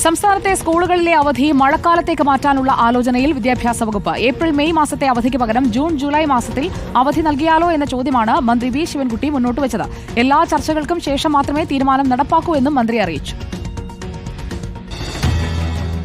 സംസ്ഥാനത്തെ സ്കൂളുകളിലെ അവധി മഴക്കാലത്തേക്ക് മാറ്റാനുള്ള ആലോചനയിൽ വിദ്യാഭ്യാസ വകുപ്പ്. ഏപ്രിൽ മെയ് മാസത്തെ അവധിക്ക് പകരം ജൂൺ ജൂലൈ മാസത്തിൽ അവധി നൽകിയാലോ എന്ന ചോദ്യമാണ് മന്ത്രി വി ശിവൻകുട്ടി മുന്നോട്ട് വെച്ചത്. എല്ലാ ചർച്ചകൾക്കും ശേഷം മാത്രമേ തീരുമാനം നടപ്പാക്കൂ എന്നും മന്ത്രി അറിയിച്ചു.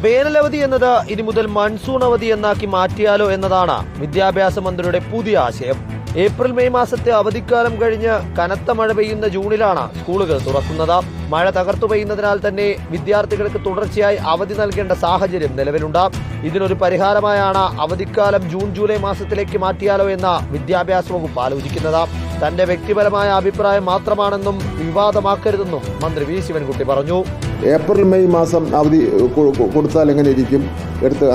വേനലവധി എന്നത് ഇനി മുതൽ മൺസൂൺ അവധി എന്നാക്കി മാറ്റിയാലോ എന്നതാണ് വിദ്യാഭ്യാസ മന്ത്രിയുടെ പുതിയ ആശയം. ഏപ്രിൽ മെയ് മാസത്തെ അവധിക്കാലം കഴിഞ്ഞ് കനത്ത മഴ പെയ്യുന്ന ജൂണിലാണ് സ്കൂളുകൾ തുറക്കുന്നത്. മഴ തകർത്തു പെയ്യുന്നതിനാൽ തന്നെ വിദ്യാർത്ഥികൾക്ക് തുടർച്ചയായി അവധി നൽകേണ്ട സാഹചര്യം നിലവിലുണ്ട്. ഇതിനൊരു പരിഹാരമായാണ് അവധിക്കാലം ജൂൺ ജൂലൈ മാസത്തിലേക്ക് മാറ്റിയാലോ എന്ന വിദ്യാഭ്യാസ വകുപ്പ് ആലോചിക്കുന്നത്. തന്റെ വ്യക്തിപരമായ അഭിപ്രായം മാത്രമാണെന്നും വിവാദമാക്കരുതെന്നും മന്ത്രി വി ശിവൻകുട്ടി പറഞ്ഞു. ഏപ്രിൽ മെയ് മാസം അവധി കൊടുത്താൽ എങ്ങനെ ഇരിക്കും, എടുത്ത്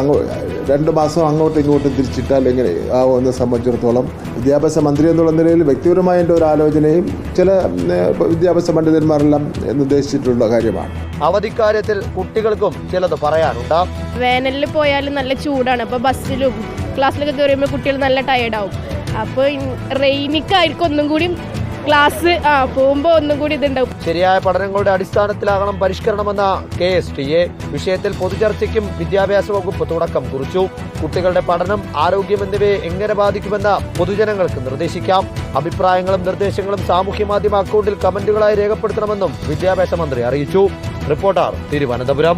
2 മാസം അങ്ങോട്ടും ഇങ്ങോട്ടും തിരിച്ചിട്ടാൽ എങ്ങനെ ആവുമെന്ന് സംബന്ധിച്ചിടത്തോളം വിദ്യാഭ്യാസ മന്ത്രി എന്നുള്ള നിലയിൽ വ്യക്തിപരമായ എൻ്റെ ഒരു ആലോചനയും ചില വിദ്യാഭ്യാസ പണ്ഡിതന്മാരെല്ലാം നിർദ്ദേശിച്ചിട്ടുള്ള കാര്യമാണ്. അവധിക്കാര്യത്തിൽ കുട്ടികൾക്കും ചിലത് പറയാനുണ്ട്. വേനലിൽ പോയാലും നല്ല ചൂടാണ്. അപ്പോൾ ബസ്സിലും ക്ലാസ്സിലൊക്കെ കയറിയുമ്പോൾ കുട്ടികൾ നല്ല ടയേർഡാവും. അപ്പോൾ റെയിനിക്കായിരിക്കും ഒന്നും കൂടി ക്ലാസ് പോകുമ്പോൾ ഒന്നും കൂടി ഇതുണ്ടാവും. ശരിയായ പഠനങ്ങളുടെ അടിസ്ഥാനത്തിലാകണം പരിഷ്കരണമെന്ന KSTA വിഷയത്തിൽ പൊതുചർച്ചയ്ക്കും വിദ്യാഭ്യാസ വകുപ്പ് തുടക്കം കുറിച്ചു. കുട്ടികളുടെ പഠനം, ആരോഗ്യം എന്നിവയെ എങ്ങനെ ബാധിക്കുമെന്ന് പൊതുജനങ്ങൾക്ക് നിർദ്ദേശിക്കാം. അഭിപ്രായങ്ങളും നിർദ്ദേശങ്ങളും സാമൂഹ്യ മാധ്യമ അക്കൗണ്ടിൽ കമന്റുകളായി രേഖപ്പെടുത്തണമെന്നും വിദ്യാഭ്യാസ മന്ത്രി അറിയിച്ചു. റിപ്പോർട്ടർ, തിരുവനന്തപുരം.